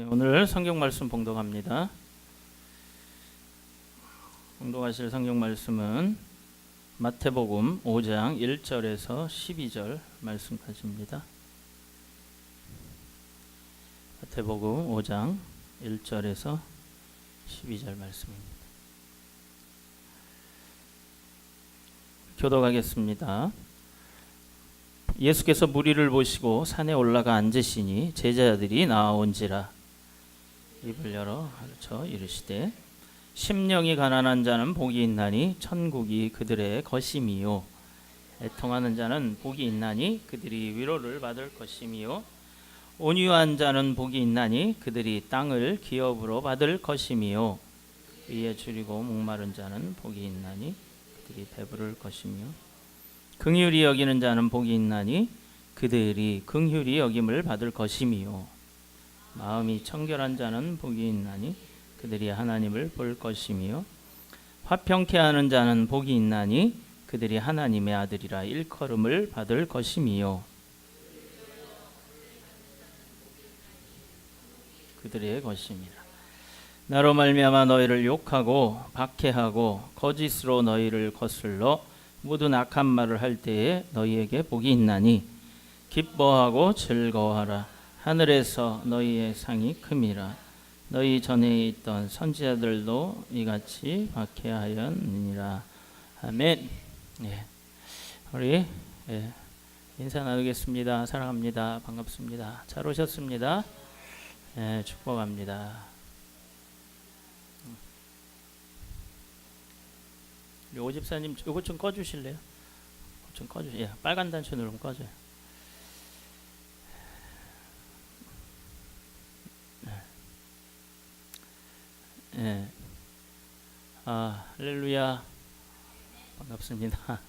오늘 성경 말씀 봉독합니다. 봉독하실 성경 말씀은 마태복음 5장 1절에서 12절 말씀까지입니다. 마태복음 5장 1절에서 12절 말씀입니다. 교독하겠습니다. 예수께서 무리를 보시고 산에 올라가 앉으시니 제자들이 나아온지라. 입을 열어 가르쳐 이르시되 심령이 가난한 자는 복이 있나니 천국이 그들의 것임이요 애통하는 자는 복이 있나니 그들이 위로를 받을 것임이요 온유한 자는 복이 있나니 그들이 땅을 기업으로 받을 것임이요 위에 줄이고 목마른 자는 복이 있나니 그들이 배부를 것이며 긍휼히 여기는 자는 복이 있나니 그들이 긍휼히 여김을 받을 것임이요 마음이 청결한 자는 복이 있나니 그들이 하나님을 볼 것이며 화평케 하는 자는 복이 있나니 그들이 하나님의 아들이라 일컬음을 받을 것이며 그들의 것임이라. 나로 말미암아 너희를 욕하고 박해하고 거짓으로 너희를 거슬러 모든 악한 말을 할 때에 너희에게 복이 있나니 기뻐하고 즐거워하라. 하늘에서 너희의 상이 큼이라. 너희 전에 있던 선지자들도 이같이 박해하였느니라. 아멘. 우리 인사 나누겠습니다. 사랑합니다. 반갑습니다. 잘 오셨습니다. 축복합니다. 우리 오 집사님 이거 좀 꺼주실래요? 좀 꺼주세요. 빨간 단추 누르면 꺼져요. 할렐루야. 반갑습니다.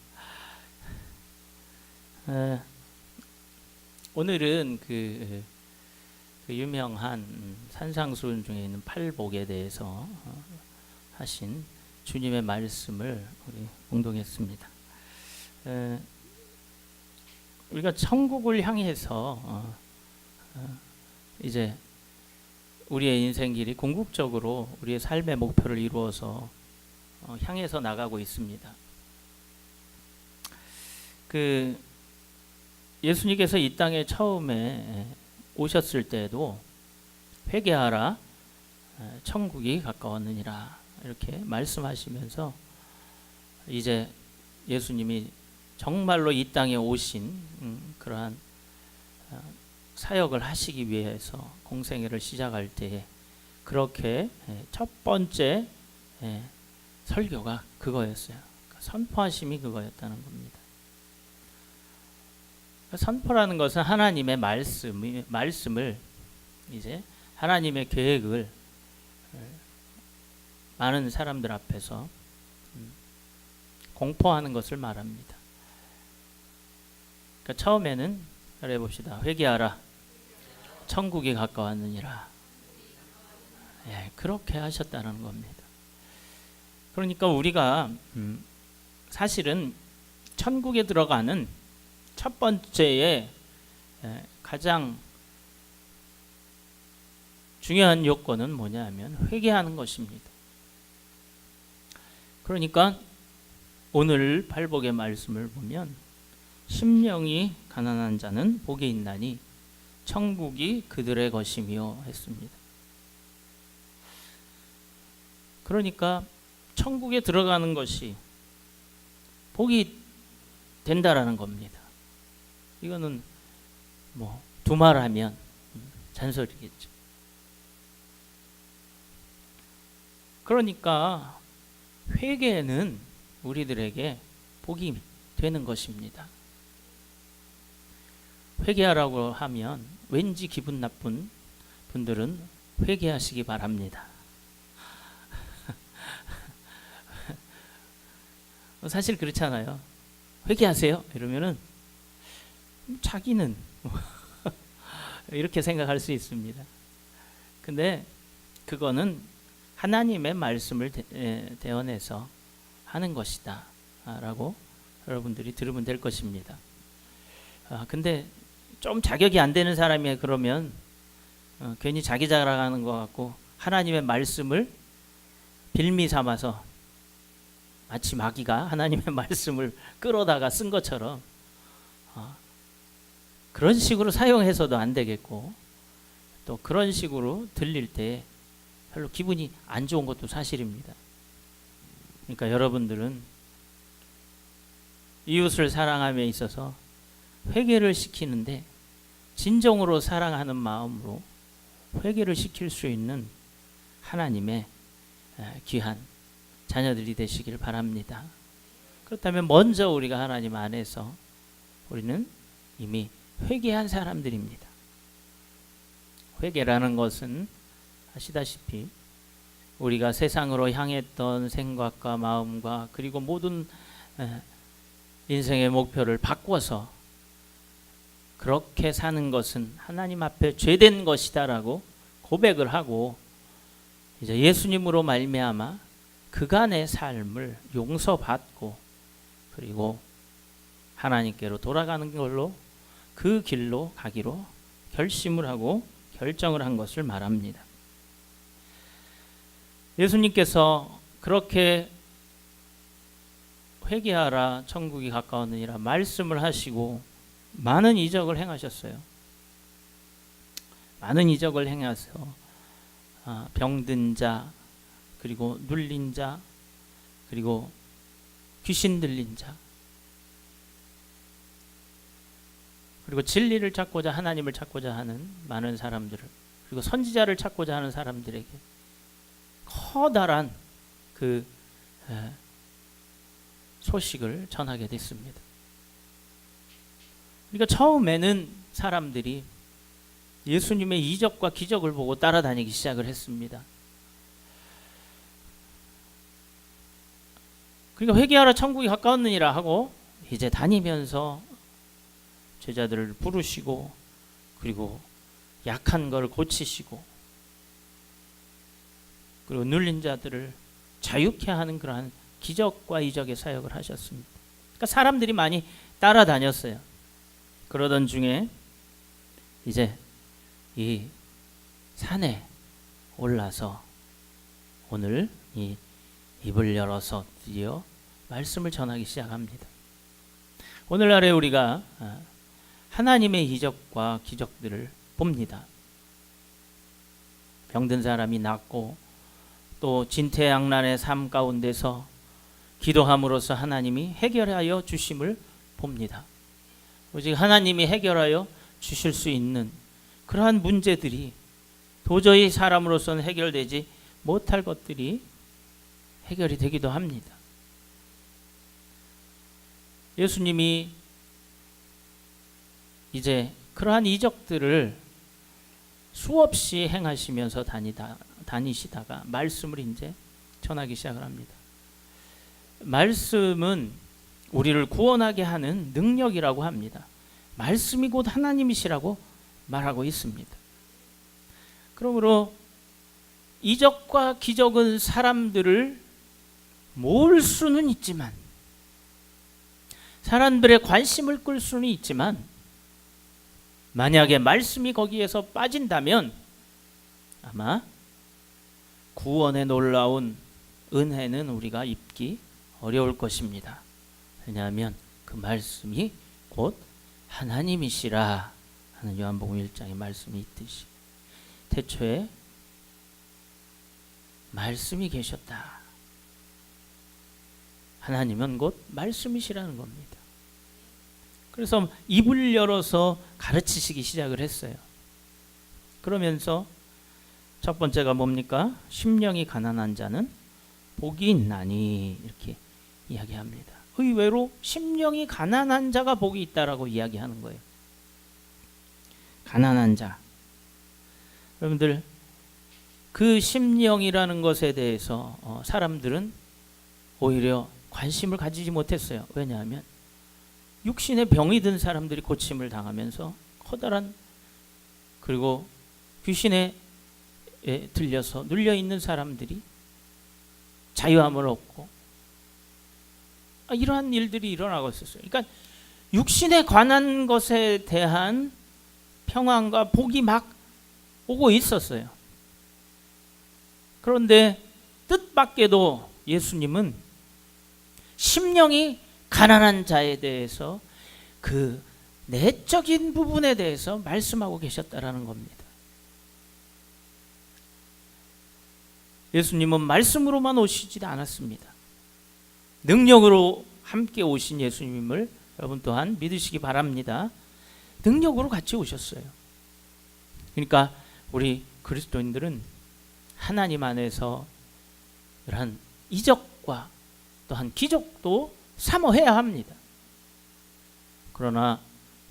오늘은 그 유명한 산상수훈 중에 있는 팔복에 대해서 하신 주님의 말씀을 우리 봉독했습니다. 우리가 천국을 향해서 이제 우리의 인생길이 궁극적으로 우리의 삶의 목표를 이루어서 향해서 나가고 있습니다. 예수님께서 이 땅에 처음에 오셨을 때도 회개하라 천국이 가까웠느니라 이렇게 말씀하시면서 이제 예수님이 정말로 이 땅에 오신 그러한 사역을 하시기 위해서 공생애를 시작할 때에 그렇게 첫 번째 설교가 그거였어요. 선포하심이 그거였다는 겁니다. 선포라는 것은 하나님의 말씀을 이제 하나님의 계획을 많은 사람들 앞에서 공포하는 것을 말합니다. 그러니까 처음에는 해봅시다. 회개하라. 천국이 가까웠느니라. 그렇게 하셨다는 겁니다. 그러니까 우리가 사실은 천국에 들어가는 첫 번째의 가장 중요한 요건은 뭐냐면 회개하는 것입니다. 그러니까 오늘 팔복의 말씀을 보면 심령이 가난한 자는 복이 있나니 천국이 그들의 것이며 했습니다. 그러니까 천국에 들어가는 것이 복이 된다라는 겁니다. 이거는 뭐 두말하면 잔소리겠죠. 그러니까 회개는 우리들에게 복이 되는 것입니다. 회개하라고 하면 왠지 기분 나쁜 분들은 회개하시기 바랍니다. 사실 그렇잖아요. 회개하세요 이러면은 자기는 이렇게 생각할 수 있습니다. 근데 그거는 하나님의 말씀을 대언해서 하는 것이다 라고 여러분들이 들으면 될 것입니다. 근데 좀 자격이 안 되는 사람이 그러면 괜히 자기 자랑하는 것 같고 하나님의 말씀을 빌미 삼아서 마치 마귀가 하나님의 말씀을 끌어다가 쓴 것처럼 그런 식으로 사용해서도 안 되겠고 또 그런 식으로 들릴 때 별로 기분이 안 좋은 것도 사실입니다. 그러니까 여러분들은 이웃을 사랑함에 있어서 회개를 시키는데 진정으로 사랑하는 마음으로 회개를 시킬 수 있는 하나님의 귀한 자녀들이 되시길 바랍니다. 그렇다면 먼저 우리가 하나님 안에서 우리는 이미 회개한 사람들입니다. 회개라는 것은 아시다시피 우리가 세상으로 향했던 생각과 마음과 그리고 모든 인생의 목표를 바꿔서 그렇게 사는 것은 하나님 앞에 죄된 것이다라고 고백을 하고 이제 예수님으로 말미암아 그간의 삶을 용서받고 그리고 하나님께로 돌아가는 걸로 그 길로 가기로 결심을 하고 결정을 한 것을 말합니다. 예수님께서 그렇게 회개하라 천국이 가까웠느니라 말씀을 하시고 많은 이적을 행하셨어요. 많은 이적을 행하서 병든 자 그리고 눌린 자 그리고 귀신 들린 자 그리고 진리를 찾고자 하나님을 찾고자 하는 많은 사람들을 그리고 선지자를 찾고자 하는 사람들에게 커다란 그 소식을 전하게 됐습니다. 그러니까 처음에는 사람들이 예수님의 이적과 기적을 보고 따라다니기 시작을 했습니다. 그러니까 회개하라 천국이 가까웠느니라 하고 이제 다니면서 제자들을 부르시고 그리고 약한 걸 고치시고 그리고 눌린 자들을 자유케 하는 그러한 기적과 이적의 사역을 하셨습니다. 그러니까 사람들이 많이 따라다녔어요. 그러던 중에 이제 이 산에 올라서 오늘 이 입을 열어서 드디어 말씀을 전하기 시작합니다. 오늘날에 우리가 하나님의 이적과 기적들을 봅니다. 병든 사람이 낫고 또 진퇴양난의 삶 가운데서 기도함으로써 하나님이 해결하여 주심을 봅니다. 오직 하나님이 해결하여 주실 수 있는 그러한 문제들이 도저히 사람으로서는 해결되지 못할 것들이 해결이 되기도 합니다. 예수님이 이제 그러한 이적들을 수없이 행하시면서 다니시다가 말씀을 이제 전하기 시작을 합니다. 말씀은 우리를 구원하게 하는 능력이라고 합니다. 말씀이 곧 하나님이시라고 말하고 있습니다. 그러므로 이적과 기적은 사람들을 모을 수는 있지만 사람들의 관심을 끌 수는 있지만 만약에 말씀이 거기에서 빠진다면 아마 구원의 놀라운 은혜는 우리가 입기 어려울 것입니다. 왜냐하면 그 말씀이 곧 하나님이시라 하는 요한복음 1장의 말씀이 있듯이 태초에 말씀이 계셨다. 하나님은 곧 말씀이시라는 겁니다. 그래서 입을 열어서 가르치시기 시작을 했어요. 그러면서 첫 번째가 뭡니까? 심령이 가난한 자는 복이 있나니 이렇게 이야기합니다. 의외로 심령이 가난한 자가 복이 있다라고 이야기하는 거예요. 가난한 자. 여러분들 그 심령이라는 것에 대해서 사람들은 오히려 관심을 가지지 못했어요. 왜냐하면 육신의 병이 든 사람들이 고침을 당하면서 커다란 그리고 귀신에 들려서 눌려있는 사람들이 자유함을 얻고 이러한 일들이 일어나고 있었어요. 그러니까 육신에 관한 것에 대한 평안과 복이 막 오고 있었어요. 그런데 뜻밖에도 예수님은 심령이 가난한 자에 대해서 그 내적인 부분에 대해서 말씀하고 계셨다라는 겁니다. 예수님은 말씀으로만 오시지 않았습니다. 능력으로 함께 오신 예수님을 여러분 또한 믿으시기 바랍니다. 능력으로 같이 오셨어요. 그러니까 우리 그리스도인들은 하나님 안에서 이러한 이적과 또한 기적도 사모해야 합니다. 그러나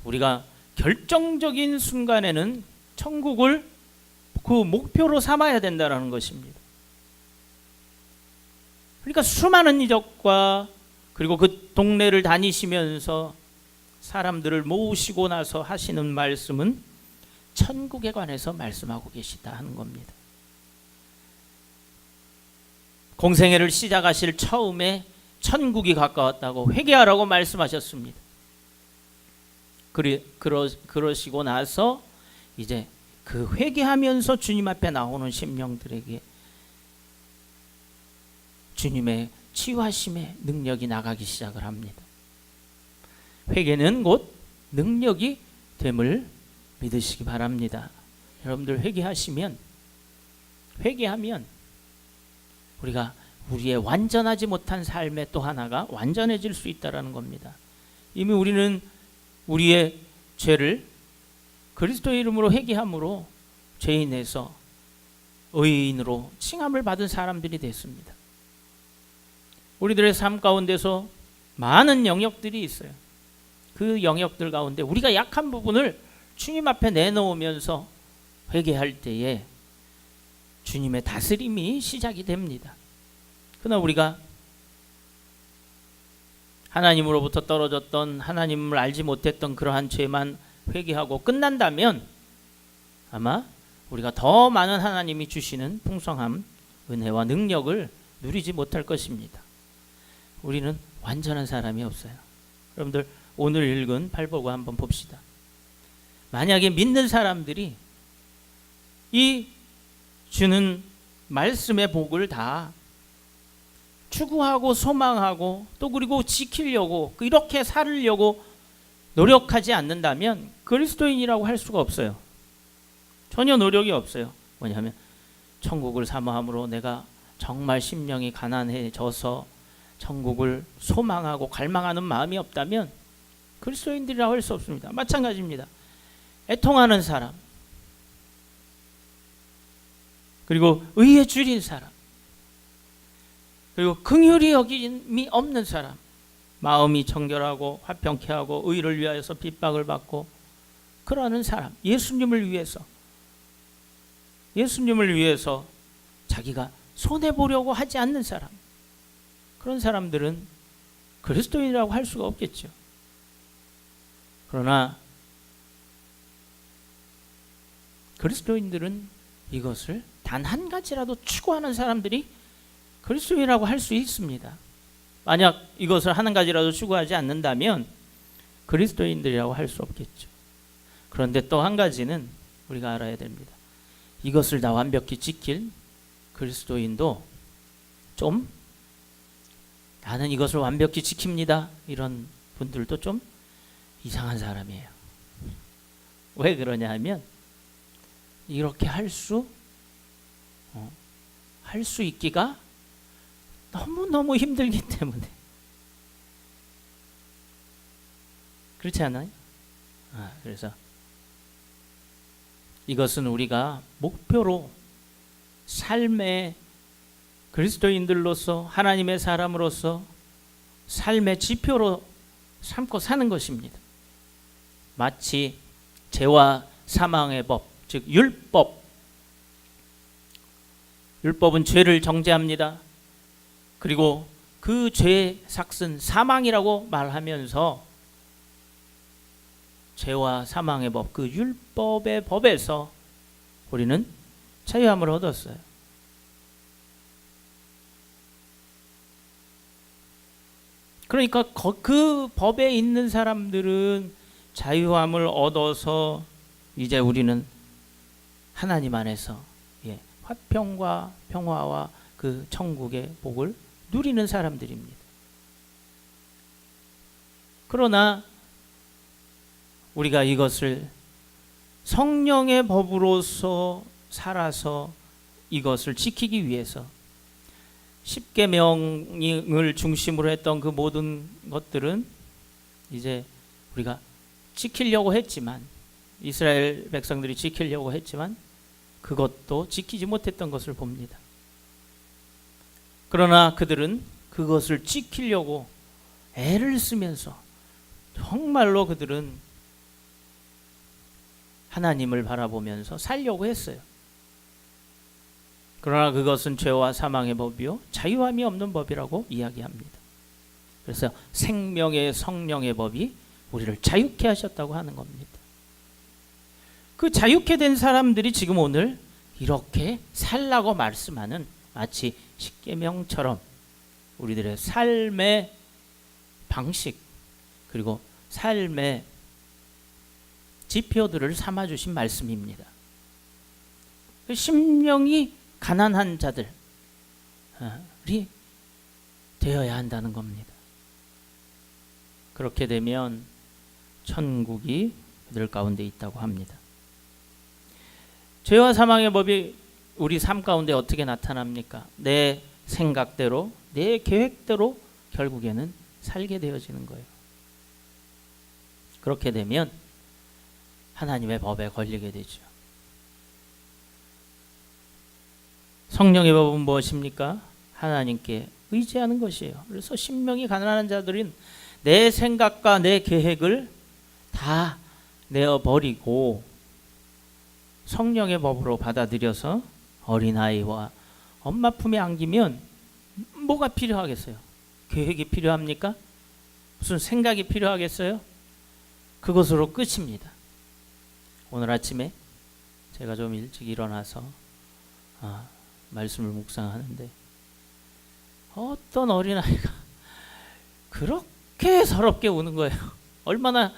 우리가 결정적인 순간에는 천국을 그 목표로 삼아야 된다는 것입니다. 그러니까 수많은 이적과 그리고 그 동네를 다니시면서 사람들을 모으시고 나서 하시는 말씀은 천국에 관해서 말씀하고 계시다 하는 겁니다. 공생애를 시작하실 처음에 천국이 가까웠다고 회개하라고 말씀하셨습니다. 그러시고 나서 이제 그 회개하면서 주님 앞에 나오는 심령들에게 주님의 치유하심의 능력이 나가기 시작을 합니다. 회개는 곧 능력이 됨을 믿으시기 바랍니다. 여러분들 회개하면 우리가 우리의 완전하지 못한 삶의 또 하나가 완전해질 수 있다는 겁니다. 이미 우리는 우리의 죄를 그리스도의 이름으로 회개함으로 죄인에서 의인으로 칭함을 받은 사람들이 됐습니다. 우리들의 삶 가운데서 많은 영역들이 있어요. 그 영역들 가운데 우리가 약한 부분을 주님 앞에 내놓으면서 회개할 때에 주님의 다스림이 시작이 됩니다. 그러나 우리가 하나님으로부터 떨어졌던, 하나님을 알지 못했던 그러한 죄만 회개하고 끝난다면 아마 우리가 더 많은 하나님이 주시는 풍성함, 은혜와 능력을 누리지 못할 것입니다. 우리는 완전한 사람이 없어요. 여러분들 오늘 읽은 팔복을 한번 봅시다. 만약에 믿는 사람들이 이 주는 말씀의 복을 다 추구하고 소망하고 또 그리고 지키려고 이렇게 살으려고 노력하지 않는다면 그리스도인이라고 할 수가 없어요. 전혀 노력이 없어요. 뭐냐면 천국을 사모함으로 내가 정말 심령이 가난해져서 천국을 소망하고 갈망하는 마음이 없다면 그리스도인들이라고 할 수 없습니다. 마찬가지입니다. 애통하는 사람, 그리고 의에 줄인 사람, 그리고 긍휼히 여김이 없는 사람, 마음이 정결하고 화평케 하고 의를 위하여서 핍박을 받고 그러는 사람, 예수님을 위해서 자기가 손해보려고 하지 않는 사람, 그런 사람들은 그리스도인이라고 할 수가 없겠죠. 그러나 그리스도인들은 이것을 단 한 가지라도 추구하는 사람들이 그리스도인이라고 할 수 있습니다. 만약 이것을 한 가지라도 추구하지 않는다면 그리스도인들이라고 할 수 없겠죠. 그런데 또 한 가지는 우리가 알아야 됩니다. 이것을 다 완벽히 지킬 그리스도인도 좀 나는 이것을 완벽히 지킵니다 이런 분들도 좀 이상한 사람이에요. 왜 그러냐 하면 이렇게 할 수 있기가 너무너무 힘들기 때문에. 그렇지 않아요? 그래서 이것은 우리가 목표로 삶의 그리스도인들로서 하나님의 사람으로서 삶의 지표로 삼고 사는 것입니다. 마치 죄와 사망의 법, 즉 율법은 죄를 정죄합니다. 그리고 그 죄의 삭은 사망이라고 말하면서 죄와 사망의 법, 그 율법의 법에서 우리는 자유함을 얻었어요. 그러니까 그 법에 있는 사람들은 자유함을 얻어서 이제 우리는 하나님 안에서 화평과 평화와 그 천국의 복을 누리는 사람들입니다. 그러나 우리가 이것을 성령의 법으로서 살아서 이것을 지키기 위해서 십계명을 중심으로 했던 그 모든 것들은 이제 우리가 지키려고 했지만, 이스라엘 백성들이 지키려고 했지만 그것도 지키지 못했던 것을 봅니다. 그러나 그들은 그것을 지키려고 애를 쓰면서 정말로 그들은 하나님을 바라보면서 살려고 했어요. 그러나 그것은 죄와 사망의 법이요 자유함이 없는 법이라고 이야기합니다. 그래서 생명의 성령의 법이 우리를 자유케 하셨다고 하는 겁니다. 그 자유케 된 사람들이 지금 오늘 이렇게 살라고 말씀하는, 마치 십계명처럼 우리들의 삶의 방식 그리고 삶의 지표들을 삼아주신 말씀입니다. 심령이 가난한 자들이 되어야 한다는 겁니다. 그렇게 되면 천국이 그들 가운데 있다고 합니다. 죄와 사망의 법이 우리 삶 가운데 어떻게 나타납니까? 내 생각대로, 내 계획대로 결국에는 살게 되어지는 거예요. 그렇게 되면 하나님의 법에 걸리게 되죠. 성령의 법은 무엇입니까? 하나님께 의지하는 것이에요. 그래서 심령이 가난한 자들은 내 생각과 내 계획을 다 내어버리고 성령의 법으로 받아들여서 어린아이와 엄마 품에 안기면 뭐가 필요하겠어요? 계획이 필요합니까? 무슨 생각이 필요하겠어요? 그것으로 끝입니다. 오늘 아침에 제가 좀 일찍 일어나서 말씀을 묵상하는데 어떤 어린아이가 그렇게 서럽게 우는 거예요. 얼마나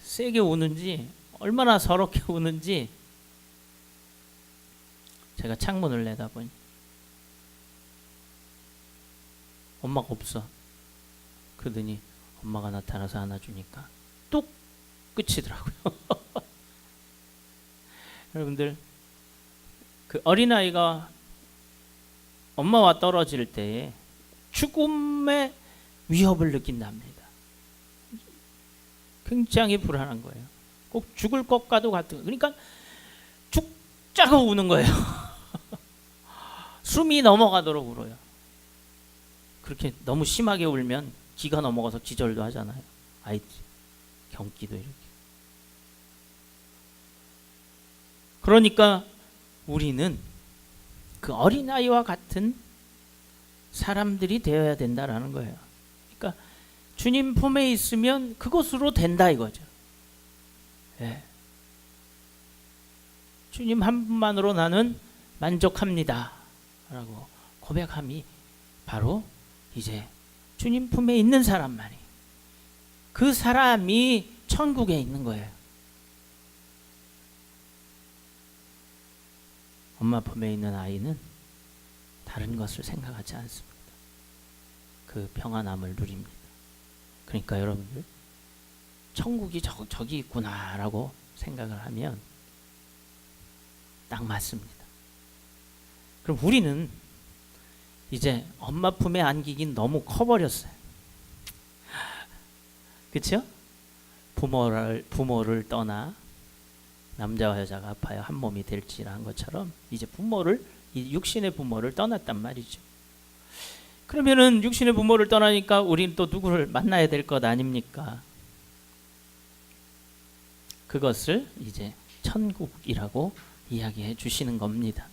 세게 우는지, 얼마나 서럽게 우는지. 제가 창문을 내다보니 엄마가 없어. 그러더니 엄마가 나타나서 안아주니까 뚝 끝이더라고요. 여러분들, 그 어린아이가 엄마와 떨어질 때에 죽음의 위협을 느낀답니다. 굉장히 불안한 거예요. 꼭 죽을 것과도 같은, 그러니까 죽자고 우는 거예요. 숨이 넘어가도록 울어요. 그렇게 너무 심하게 울면 기가 넘어가서 기절도 하잖아요. 아이들 경기도 이렇게. 그러니까 우리는 그 어린아이와 같은 사람들이 되어야 된다라는 거예요. 그러니까 주님 품에 있으면 그것으로 된다 이거죠. 예. 주님 한 분만으로 나는 만족합니다 라고 고백함이 바로 이제 주님 품에 있는 사람만이, 그 사람이 천국에 있는 거예요. 엄마 품에 있는 아이는 다른 것을 생각하지 않습니다. 그 평안함을 누립니다. 그러니까 여러분들, 천국이 저기 있구나라고 생각을 하면 딱 맞습니다. 그럼 우리는 이제 엄마 품에 안기긴 너무 커버렸어요. 그렇죠? 부모를 떠나 남자와 여자가 아파요 한 몸이 될지라는 것처럼 이제 이 육신의 부모를 떠났단 말이죠. 그러면은 육신의 부모를 떠나니까 우리는 또 누구를 만나야 될 것 아닙니까? 그것을 이제 천국이라고 이야기해 주시는 겁니다.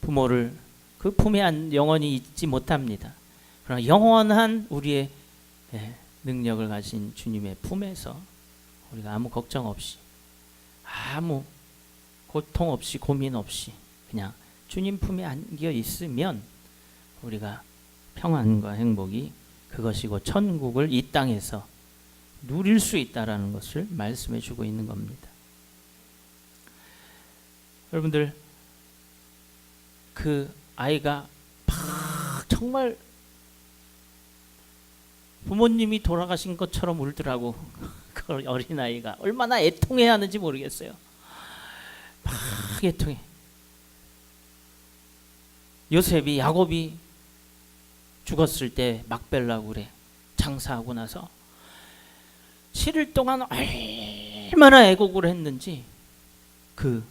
부모를 그 품에 영원히 잊지 못합니다. 그러나 영원한 우리의 능력을 가진 주님의 품에서 우리가 아무 걱정 없이, 아무 고통 없이, 고민 없이 그냥 주님 품에 안겨 있으면 우리가 평안과 행복이 그것이고 천국을 이 땅에서 누릴 수 있다라는 것을 말씀해 주고 있는 겁니다. 여러분들 그 아이가 막 정말 부모님이 돌아가신 것처럼 울더라고. 그 어린아이가 얼마나 애통해야 하는지 모르겠어요. 막 애통해. 요셉이 야곱이 죽었을 때 막벨라고 그래. 장사하고 나서 7일 동안 얼마나 애곡을 했는지 그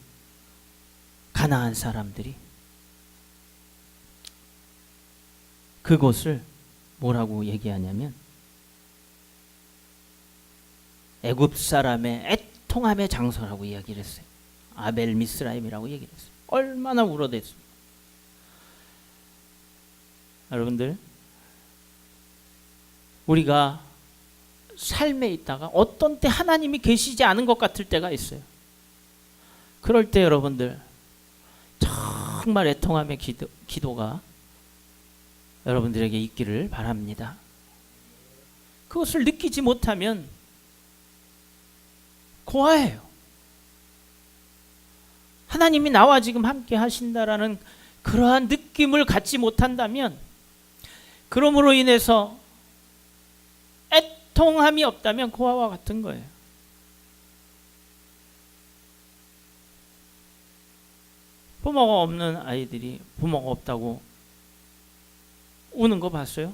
가나안 사람들이 그곳을 뭐라고 얘기하냐면 애굽 사람의 애통함의 장소라고 이야기를 했어요. 아벨 미스라임이라고 얘기를 했어요. 얼마나 울어댔습니까? 여러분들, 우리가 삶에 있다가 어떤 때 하나님이 계시지 않은 것 같을 때가 있어요. 그럴 때 여러분들 정말 애통함의 기도가 여러분들에게 있기를 바랍니다. 그것을 느끼지 못하면 고아예요. 하나님이 나와 지금 함께 하신다라는 그러한 느낌을 갖지 못한다면, 그러므로 인해서 애통함이 없다면 고아와 같은 거예요. 부모가 없는 아이들이 부모가 없다고 우는 거 봤어요?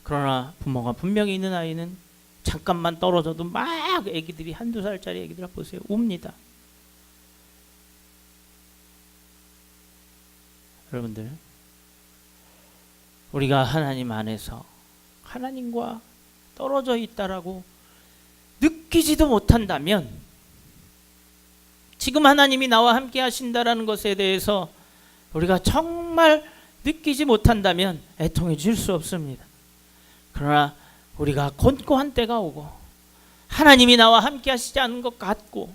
그러나 부모가 분명히 있는 아이는 잠깐만 떨어져도 막 애기들이 한두 살짜리 애기들 보세요. 웁니다. 여러분들, 우리가 하나님 안에서 하나님과 떨어져 있다라고 느끼지도 못한다면, 지금 하나님이 나와 함께 하신다라는 것에 대해서 우리가 정말 느끼지 못한다면 애통해 줄 수 없습니다. 그러나 우리가 곤고한 때가 오고 하나님이 나와 함께 하시지 않은 것 같고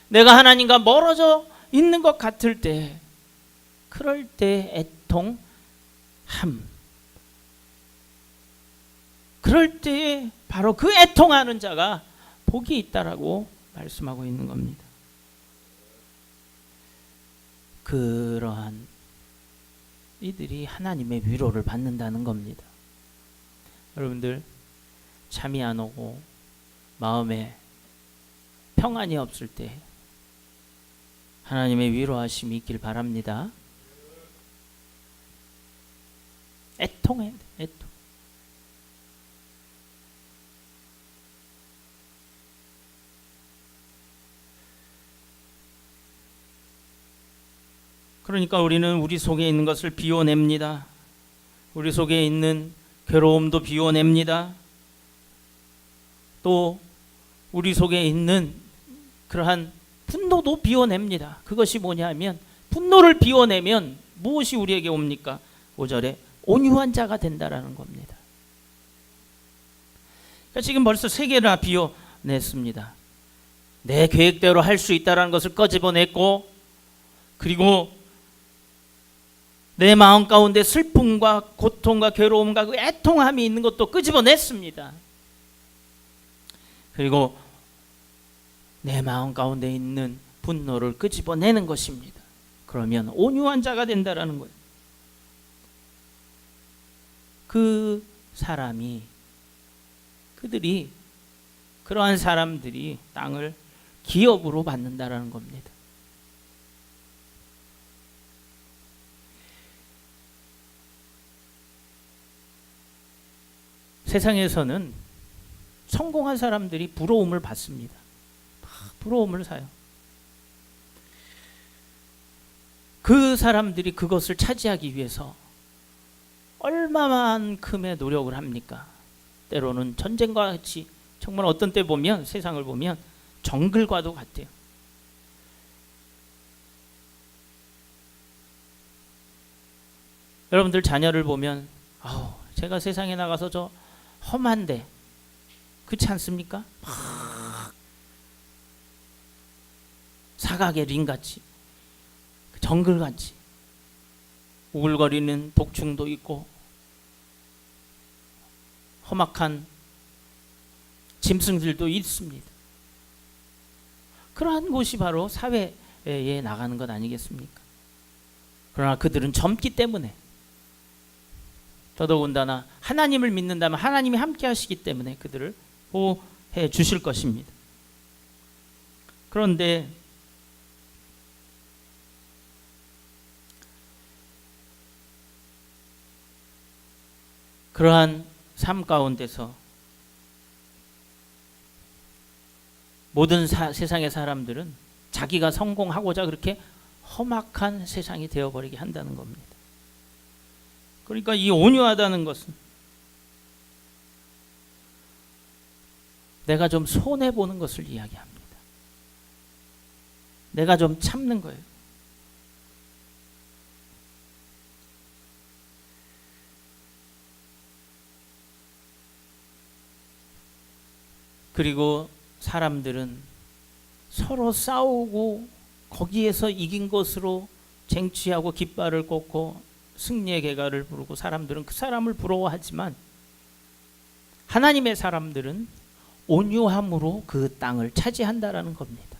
내가 하나님과 멀어져 있는 것 같을 때, 그럴 때 애통함, 그럴 때 바로 그 애통하는 자가 복이 있다라고 말씀하고 있는 겁니다. 그러한 이들이 하나님의 위로를 받는다는 겁니다. 여러분들, 잠이 안 오고 마음에 평안이 없을 때 하나님의 위로하심이 있길 바랍니다. 애통해야 돼, 애통. 그러니까 우리는 우리 속에 있는 것을 비워냅니다. 우리 속에 있는 괴로움도 비워냅니다. 또 우리 속에 있는 그러한 분노도 비워냅니다. 그것이 뭐냐면, 분노를 비워내면 무엇이 우리에게 옵니까? 5절에 온유한 자가 된다라는 겁니다. 그러니까 지금 벌써 3개나 비워냈습니다. 내 계획대로 할 수 있다라는 것을 끄집어냈고, 그리고 내 마음 가운데 슬픔과 고통과 괴로움과 그 애통함이 있는 것도 끄집어냈습니다. 그리고 내 마음 가운데 있는 분노를 끄집어내는 것입니다. 그러면 온유한 자가 된다라는 거예요. 그 사람이, 그들이, 그러한 사람들이 땅을 기업으로 받는다라는 겁니다. 세상에서는 성공한 사람들이 부러움을 받습니다. 부러움을 사요. 그 사람들이 그것을 차지하기 위해서 얼마만큼의 노력을 합니까? 때로는 전쟁과 같이, 정말 어떤 때 보면, 세상을 보면 정글과도 같아요. 여러분들 자녀를 보면, 제가 세상에 나가서 저 험한데, 그렇지 않습니까? 막 사각의 링같이, 정글같이 우글거리는 독충도 있고 험악한 짐승들도 있습니다. 그러한 곳이 바로 사회에 나가는 것 아니겠습니까? 그러나 그들은 젊기 때문에, 더더군다나 하나님을 믿는다면 하나님이 함께 하시기 때문에 그들을 보호해 주실 것입니다. 그런데 그러한 삶 가운데서 모든 세상의 사람들은 자기가 성공하고자 그렇게 험악한 세상이 되어버리게 한다는 겁니다. 그러니까 이 온유하다는 것은 내가 좀 손해보는 것을 이야기합니다. 내가 좀 참는 거예요. 그리고 사람들은 서로 싸우고 거기에서 이긴 것으로 쟁취하고 깃발을 꽂고 승리의 개가를 부르고, 사람들은 그 사람을 부러워하지만 하나님의 사람들은 온유함으로 그 땅을 차지한다라는 겁니다.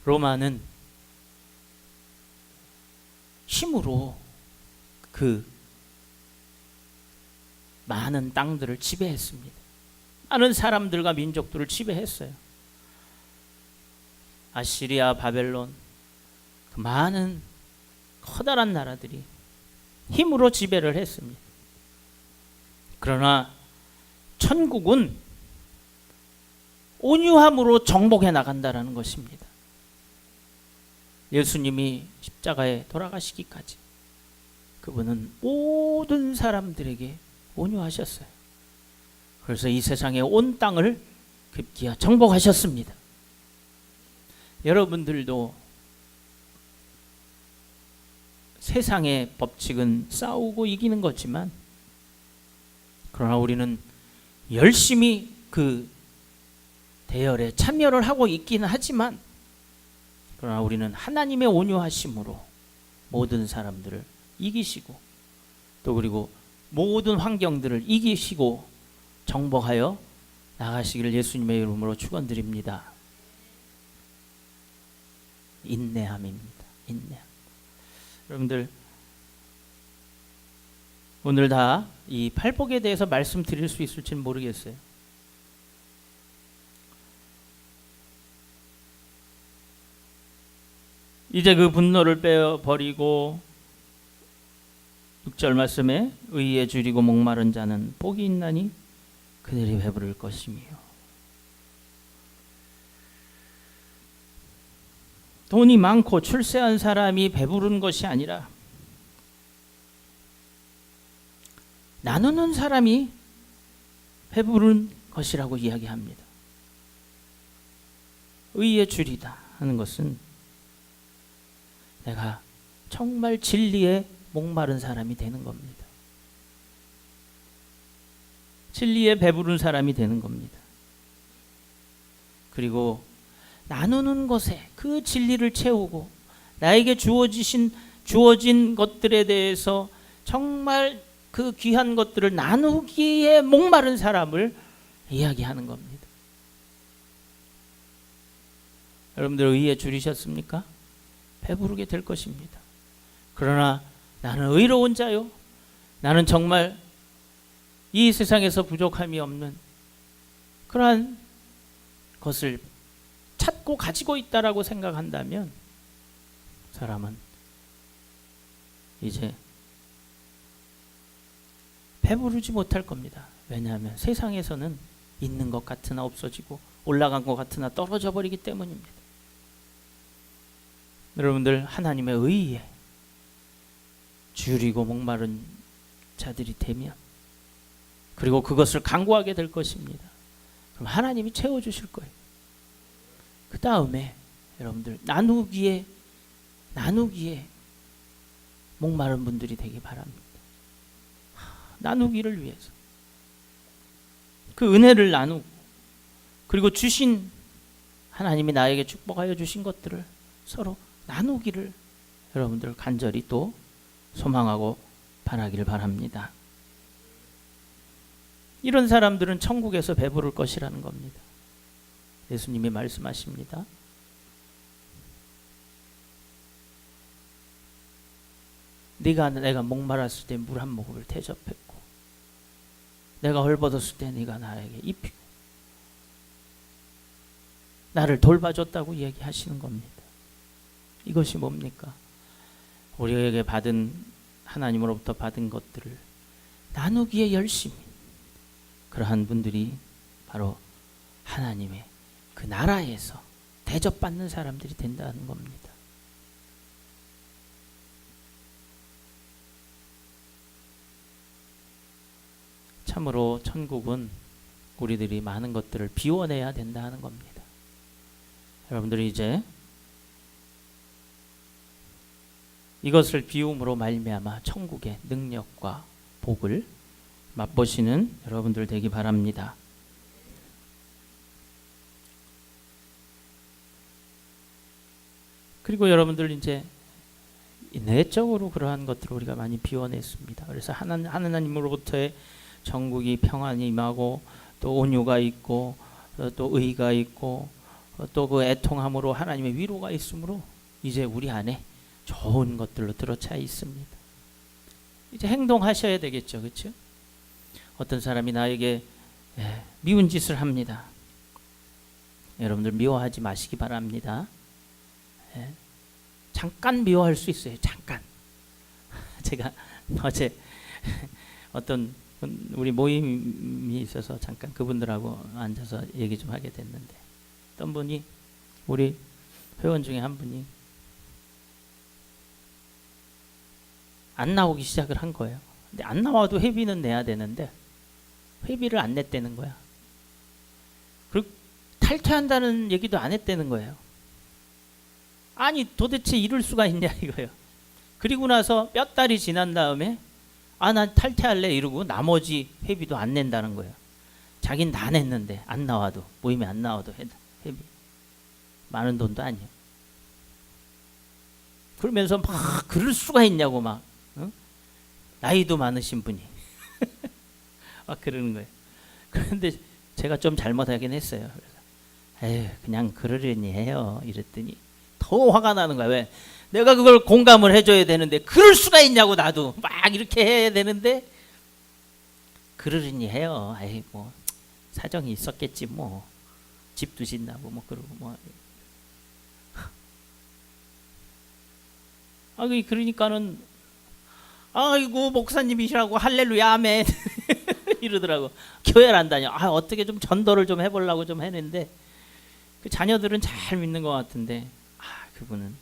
로마는 힘으로 그 많은 땅들을 지배했습니다. 많은 사람들과 민족들을 지배했어요. 아시리아, 바벨론, 그 많은 커다란 나라들이 힘으로 지배를 했습니다. 그러나 천국은 온유함으로 정복해 나간다라는 것입니다. 예수님이 십자가에 돌아가시기까지 그분은 모든 사람들에게 온유하셨어요. 그래서 이 세상의 온 땅을 급기야 정복하셨습니다. 여러분들도 세상의 법칙은 싸우고 이기는 거지만, 그러나 우리는 열심히 그 대열에 참여를 하고 있기는 하지만, 그러나 우리는 하나님의 온유하심으로 모든 사람들을 이기시고, 또 그리고 모든 환경들을 이기시고 정복하여 나가시기를 예수님의 이름으로 축원드립니다. 인내함입니다. 인내함. 여러분들, 오늘 다 이 팔복에 대해서 말씀드릴 수 있을지는 모르겠어요. 이제 그 분노를 빼어버리고 6절 말씀에 의에 줄이고 목마른 자는 복이 있나니 그들이 배부를 것이며, 돈이 많고 출세한 사람이 배부른 것이 아니라 나누는 사람이 배부른 것이라고 이야기합니다. 의에 줄이다 하는 것은 내가 정말 진리에 목마른 사람이 되는 겁니다. 진리에 배부른 사람이 되는 겁니다. 그리고 나누는 것에 그 진리를 채우고 나에게 주어진 것들에 대해서 정말 그 귀한 것들을 나누기에 목마른 사람을 이야기하는 겁니다. 여러분들 의에 줄이셨습니까? 배부르게 될 것입니다. 그러나 나는 의로운 자요, 나는 정말 이 세상에서 부족함이 없는 그러한 것을 찾고 가지고 있다라고 생각한다면 사람은 이제 배부르지 못할 겁니다. 왜냐하면 세상에서는 있는 것 같으나 없어지고 올라간 것 같으나 떨어져 버리기 때문입니다. 여러분들, 하나님의 의에 줄이고 목마른 자들이 되면, 그리고 그것을 간구하게 될 것입니다. 그럼 하나님이 채워주실 거예요. 그 다음에 여러분들 나누기에 목마른 분들이 되기 바랍니다. 나누기를 위해서 그 은혜를 나누고, 그리고 주신 하나님이 나에게 축복하여 주신 것들을 서로 나누기를 여러분들 간절히 또 소망하고 바라기를 바랍니다. 이런 사람들은 천국에서 배부를 것이라는 겁니다. 예수님이 말씀하십니다. 내가 목말랐을 때 물 한 모금을 대접했고, 내가 헐벗었을 때 네가 나에게 입히고, 나를 돌봐줬다고 얘기하시는 겁니다. 이것이 뭡니까? 우리에게 하나님으로부터 받은 것들을 나누기에 열심히, 그러한 분들이 바로 하나님의 그 나라에서 대접받는 사람들이 된다는 겁니다. 참으로 천국은 우리들이 많은 것들을 비워내야 된다는 겁니다. 여러분들이 이제 이것을 비움으로 말미암아 천국의 능력과 복을 맛보시는 여러분들 되기 바랍니다. 그리고 여러분들 이제 내적으로 그러한 것들을 우리가 많이 비워냈습니다. 그래서 하나님으로부터의 천국이 평안이 임하고, 또 온유가 있고, 또 의가 있고, 또 그 애통함으로 하나님의 위로가 있으므로 이제 우리 안에 좋은 것들로 들어차 있습니다. 이제 행동하셔야 되겠죠, 그렇죠? 어떤 사람이 나에게 미운 짓을 합니다. 여러분들 미워하지 마시기 바랍니다. 잠깐 미워할 수 있어요. 잠깐. 제가 어제 어떤 우리 모임이 있어서 잠깐 그분들하고 앉아서 얘기 좀 하게 됐는데, 어떤 분이, 우리 회원 중에 한 분이 안 나오기 시작을 한 거예요. 근데 안 나와도 회비는 내야 되는데 회비를 안 냈다는 거야. 그리고 탈퇴한다는 얘기도 안 했다는 거예요. 아니 도대체 이럴 수가 있냐 이거예요. 그리고 나서 몇 달이 지난 다음에 난 탈퇴할래 이러고 나머지 회비도 안 낸다는 거예요. 자긴 다 냈는데, 안 나와도, 모임에 안 나와도 회비 많은 돈도 아니에요. 그러면서 막 그럴 수가 있냐고 막, 응? 나이도 많으신 분이 막 그러는 거예요. 그런데 제가 좀 잘못하긴 했어요. 그래서 에휴 그냥 그러려니 해요 이랬더니 더 화가 나는 거야. 왜? 내가 그걸 공감을 해줘야 되는데 그럴 수가 있냐고, 나도 막 이렇게 해야 되는데 그러려니 해요. 에이 뭐 사정이 있었겠지, 뭐 집도 짓나고 뭐 그러고 뭐. 그러니까는 아이고 목사님이시라고 할렐루야 아멘 이러더라고. 교회를 안 다녀. 어떻게 좀 전도를 좀 해보려고 좀 했는데, 그 자녀들은 잘 믿는 것 같은데 그분은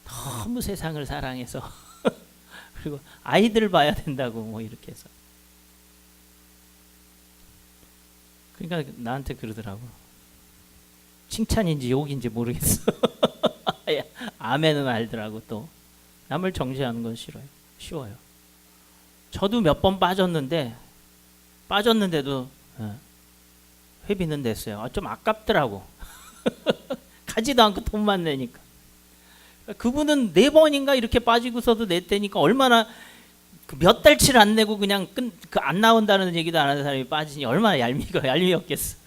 너무 세상을 사랑해서 그리고 아이들 봐야 된다고 뭐 이렇게 해서, 그러니까 나한테 그러더라고. 칭찬인지 욕인지 모르겠어. 아멘은 알더라고. 또 남을 정죄하는 건 쉬워요. 저도 몇 번 빠졌는데도 회비는 냈어요. 좀 아깝더라고. 가지도 않고 돈만 내니까. 그분은 4번인가 이렇게 빠지고서도 냈다니까, 얼마나 몇 달치를 안 내고 그냥 안 나온다는 얘기도 안 하는 사람이 빠지니 얼마나 얄미웠겠어.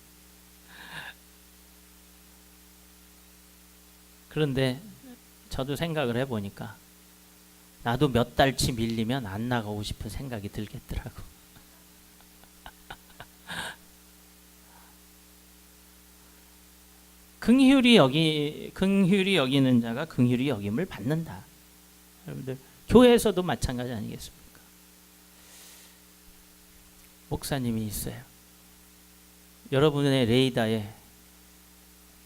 그런데 저도 생각을 해보니까 나도 몇 달치 밀리면 안 나가고 싶은 생각이 들겠더라고. 긍휼히 여기는 자가 긍휼히 여김을 받는다. 여러분들 교회에서도 마찬가지 아니겠습니까? 목사님이 있어요. 여러분의 레이더에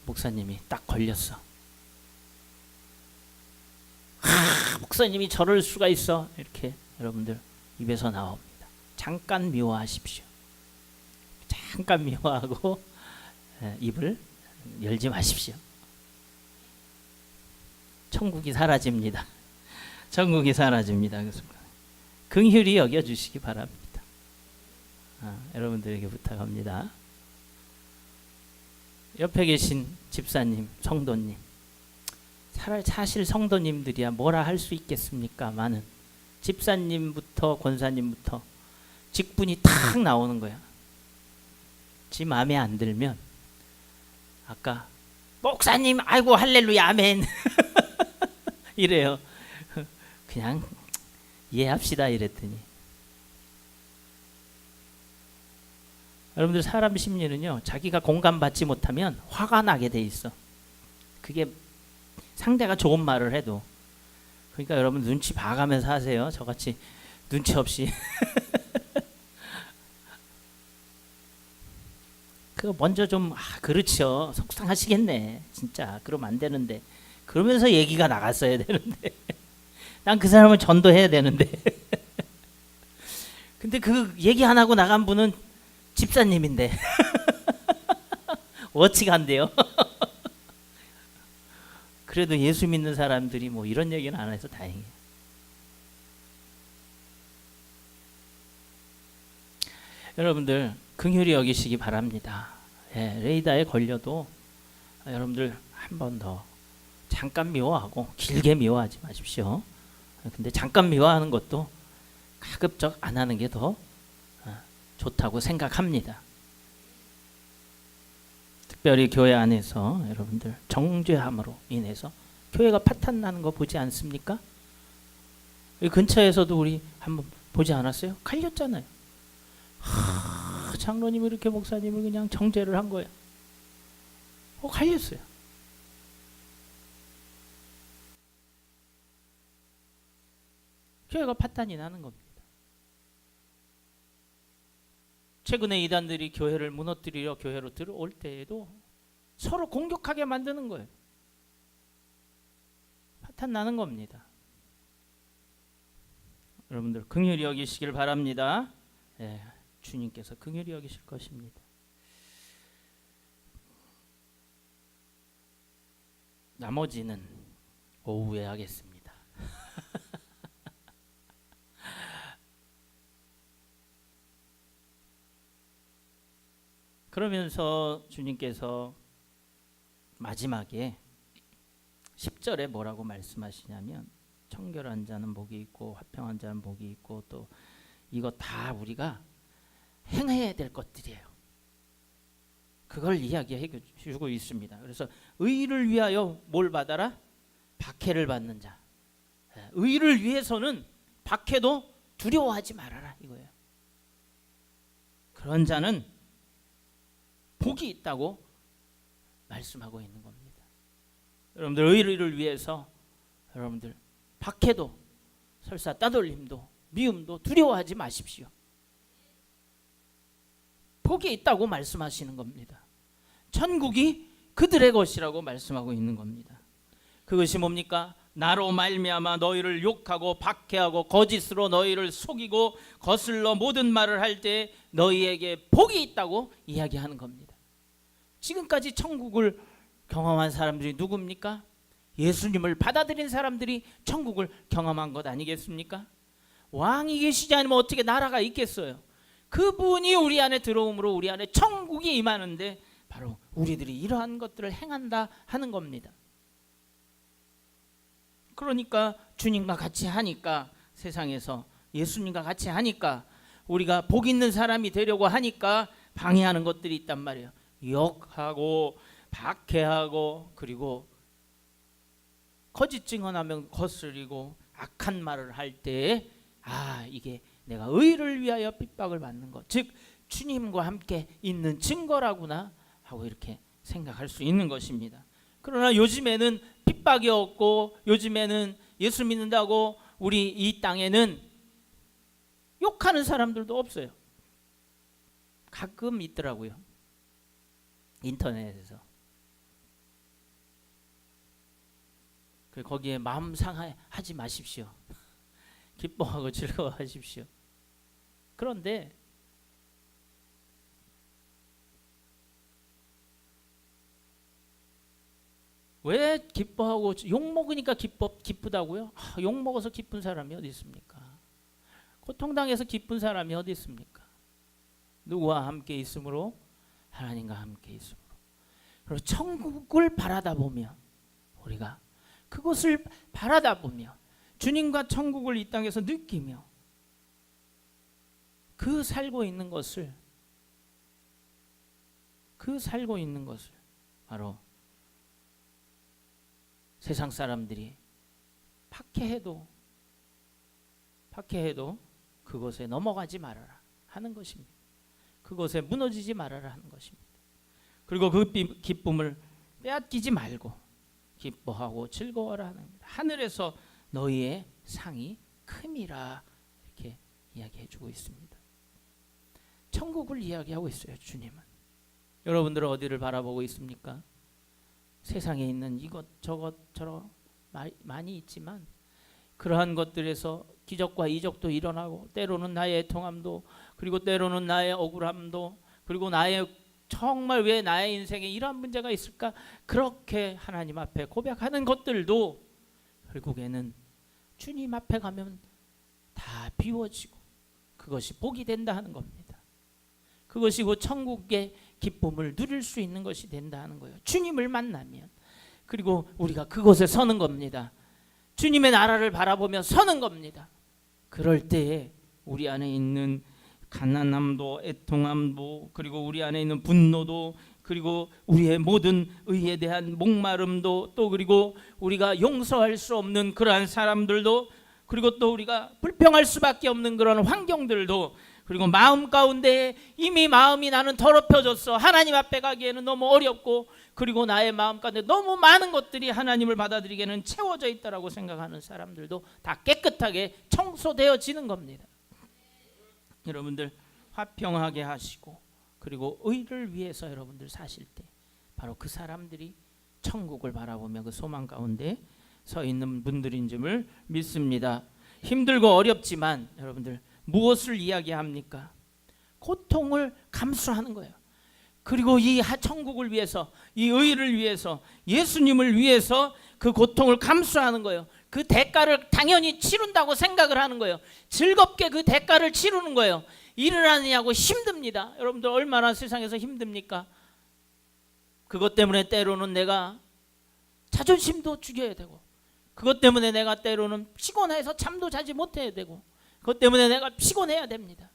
목사님이 딱 걸렸어. 목사님이 저럴 수가 있어, 이렇게 여러분들 입에서 나옵니다. 잠깐 미워하십시오. 잠깐 미워하고 입을 열지 마십시오. 천국이 사라집니다. 천국이 사라집니다. 그 순간 긍휼히 여겨주시기 바랍니다. 여러분들에게 부탁합니다. 옆에 계신 집사님, 성도님, 사실 성도님들이야 뭐라 할 수 있겠습니까? 많은 집사님부터 권사님부터 직분이 탁 나오는 거야. 지 마음에 안 들면 아까 목사님 아이고 할렐루야 아멘 이래요. 그냥 이해합시다 이랬더니, 여러분들 사람 심리는요, 자기가 공감받지 못하면 화가 나게 돼 있어. 그게 상대가 좋은 말을 해도. 그러니까 여러분 눈치 봐가면서 하세요. 저같이 눈치 없이 그거 먼저 좀 그렇죠, 속상하시겠네 진짜, 그러면 안 되는데, 그러면서 얘기가 나갔어야 되는데 난 그 사람을 전도해야 되는데 근데 그 얘기 안 하고 나간 분은 집사님인데 어찌가 안 돼요? 그래도 예수 믿는 사람들이 뭐 이런 얘기는 안 해서 다행이에요. 여러분들 긍휼히 여기시기 바랍니다. 예, 레이더에 걸려도 여러분들 한 번 더 잠깐 미워하고 길게 미워하지 마십시오. 근데 잠깐 미워하는 것도 가급적 안 하는 게 더 좋다고 생각합니다. 특별히 교회 안에서 여러분들 정죄함으로 인해서 교회가 파탄 나는 거 보지 않습니까? 이 근처에서도 우리 한번 보지 않았어요? 갈렸잖아요. 장로님이 이렇게 목사님을 그냥 정죄를 한 거야. 갈렸어요. 교회가 파탄이 나는 겁니다. 최근에 이단들이 교회를 무너뜨리려 교회로 들어올 때에도 서로 공격하게 만드는 거예요. 파탄 나는 겁니다. 여러분들 긍휼히 여기시길 바랍니다. 예, 주님께서 긍휼히 여기실 것입니다. 나머지는 오후에 하겠습니다. 그러면서 주님께서 마지막에 10절에 뭐라고 말씀하시냐면, 청결한 자는 복이 있고 화평한 자는 복이 있고, 또 이거 다 우리가 행해야 될 것들이에요. 그걸 이야기해 주고 있습니다. 그래서 의를 위하여 뭘 받아라? 박해를 받는 자. 의를 위해서는 박해도 두려워하지 말아라 이거예요. 그런 자는 복이 있다고 말씀하고 있는 겁니다. 여러분들 의를 위해서 여러분들 박해도 설사 따돌림도 미움도 두려워하지 마십시오. 복이 있다고 말씀하시는 겁니다. 천국이 그들의 것이라고 말씀하고 있는 겁니다. 그것이 뭡니까? 나로 말미암아 너희를 욕하고 박해하고 거짓으로 너희를 속이고 거슬러 모든 말을 할 때 너희에게 복이 있다고 이야기하는 겁니다. 지금까지 천국을 경험한 사람들이 누굽니까? 예수님을 받아들인 사람들이 천국을 경험한 것 아니겠습니까? 왕이 계시지 않으면 어떻게 나라가 있겠어요? 그분이 우리 안에 들어옴으로 우리 안에 천국이 임하는데 바로 우리들이 이러한 것들을 행한다 하는 겁니다. 그러니까 주님과 같이 하니까, 세상에서 예수님과 같이 하니까, 우리가 복 있는 사람이 되려고 하니까 방해하는 것들이 있단 말이에요. 욕하고 박해하고, 그리고 거짓 증언하면 거스리고 악한 말을 할 때 이게 내가 의를 위하여 핍박을 받는 것, 즉 주님과 함께 있는 증거라구나 하고 이렇게 생각할 수 있는 것입니다. 그러나 요즘에는 핍박이 없고, 요즘에는 예수 믿는다고 우리 이 땅에는 욕하는 사람들도 없어요. 가끔 있더라고요, 인터넷에서. 거기에 마음 상하지 마십시오. 기뻐하고 즐거워하십시오. 그런데 왜 기뻐하고, 욕 먹으니까 기쁘다고요? 욕 먹어서 기쁜 사람이 어디 있습니까? 고통당해서 기쁜 사람이 어디 있습니까? 누구와 함께 있으므로? 하나님과 함께 있으므로. 그리고 천국을 바라다 보면, 우리가 그것을 바라다 보면 주님과 천국을 이 땅에서 느끼며 그 살고 있는 것을 바로 세상 사람들이 박해해도 그것에 넘어가지 말아라 하는 것입니다. 그것에 무너지지 말아라 하는 것입니다. 그리고 그 기쁨을 빼앗기지 말고 기뻐하고 즐거워라 하는 겁니다. 하늘에서 너희의 상이 큼이라 이렇게 이야기해주고 있습니다. 천국을 이야기하고 있어요. 주님은. 여러분들은 어디를 바라보고 있습니까? 세상에 있는 이것저것 많이 있지만 그러한 것들에서 기적과 이적도 일어나고 때로는 나의 애통함도 그리고 때로는 나의 억울함도 그리고 나의 정말 왜 나의 인생에 이러한 문제가 있을까 그렇게 하나님 앞에 고백하는 것들도 결국에는 주님 앞에 가면 다 비워지고 그것이 복이 된다 하는 겁니다. 그것이 곧 천국의 기쁨을 누릴 수 있는 것이 된다 하는 거예요. 주님을 만나면. 그리고 우리가 그곳에 서는 겁니다. 주님의 나라를 바라보며 서는 겁니다. 그럴 때에 우리 안에 있는 가난함도 애통함도 그리고 우리 안에 있는 분노도 그리고 우리의 모든 의에 대한 목마름도 또 그리고 우리가 용서할 수 없는 그러한 사람들도 그리고 또 우리가 불평할 수밖에 없는 그런 환경들도 그리고 마음 가운데 이미 마음이 나는 더럽혀졌어. 하나님 앞에 가기에는 너무 어렵고 그리고 나의 마음 가운데 너무 많은 것들이 하나님을 받아들이기에는 채워져 있다라고 생각하는 사람들도 다 깨끗하게 청소되어지는 겁니다. 여러분들 화평하게 하시고 그리고 의를 위해서 여러분들 사실 때 바로 그 사람들이 천국을 바라보며 그 소망 가운데 서 있는 분들인 줄을 믿습니다. 힘들고 어렵지만 여러분들 무엇을 이야기합니까? 고통을 감수하는 거예요. 그리고 이 천국을 위해서 이 의를 위해서 예수님을 위해서 그 고통을 감수하는 거예요. 그 대가를 당연히 치른다고 생각을 하는 거예요. 즐겁게 그 대가를 치르는 거예요. 일을 하느냐고 힘듭니다. 여러분들 얼마나 세상에서 힘듭니까? 그것 때문에 때로는 내가 자존심도 죽여야 되고 그것 때문에 내가 때로는 피곤해서 잠도 자지 못해야 되고 그것 때문에 내가 피곤해야 됩니다.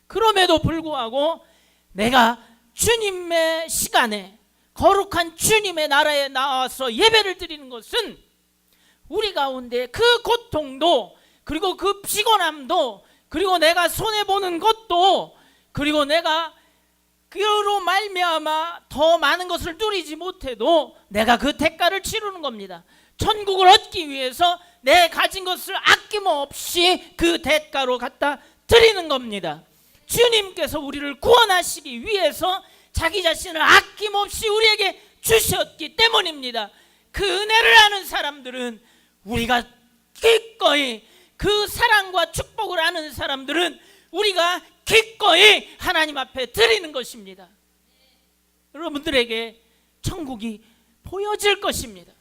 그럼에도 불구하고 내가 주님의 시간에 거룩한 주님의 나라에 나와서 예배를 드리는 것은 우리 가운데 그 고통도 그리고 그 피곤함도 그리고 내가 손해보는 것도 그리고 내가 그로 말미암아 더 많은 것을 누리지 못해도 내가 그 대가를 치르는 겁니다. 천국을 얻기 위해서 내 가진 것을 아낌없이 그 대가로 갖다 드리는 겁니다. 주님께서 우리를 구원하시기 위해서 자기 자신을 아낌없이 우리에게 주셨기 때문입니다. 그 은혜를 아는 사람들은 우리가 기꺼이 그 사랑과 축복을 아는 사람들은 우리가 기꺼이 하나님 앞에 드리는 것입니다. 여러분들에게 천국이 보여질 것입니다.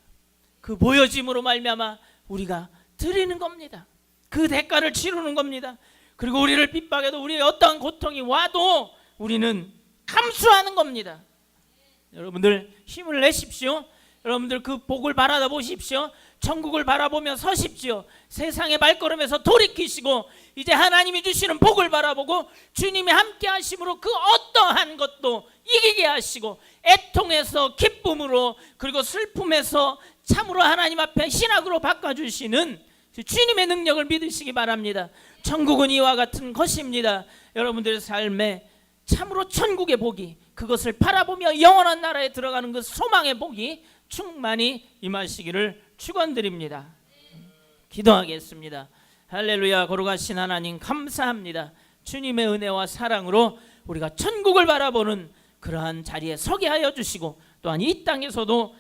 그 보여짐으로 말미암아 우리가 드리는 겁니다. 그 대가를 치르는 겁니다. 그리고 우리를 핍박해도 우리의 어떠한 고통이 와도 우리는 감수하는 겁니다. 여러분들 힘을 내십시오. 여러분들 그 복을 바라다 보십시오. 천국을 바라보며 서십시오. 세상의 발걸음에서 돌이키시고 이제 하나님이 주시는 복을 바라보고 주님이 함께 하심으로 그 어떠한 것도 이기게 하시고 애통에서 기쁨으로 그리고 슬픔에서 참으로 하나님 앞에 신학으로 바꿔주시는 주님의 능력을 믿으시기 바랍니다. 천국은 이와 같은 것입니다. 여러분들의 삶에 참으로 천국의 복이 그것을 바라보며 영원한 나라에 들어가는 그 소망의 복이 충만히 임하시기를 축원드립니다. 기도하겠습니다. 할렐루야. 거룩하신 하나님 감사합니다. 주님의 은혜와 사랑으로 우리가 천국을 바라보는 그러한 자리에 서게 하여 주시고 또한 이 땅에서도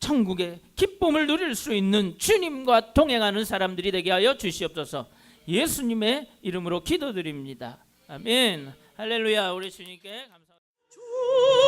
천국의 기쁨을 누릴 수 있는 주님과 동행하는 사람들이 되게 하여 주시옵소서. 예수님의 이름으로 기도드립니다. 아멘. 할렐루야. 우리 주님께 감사합니다.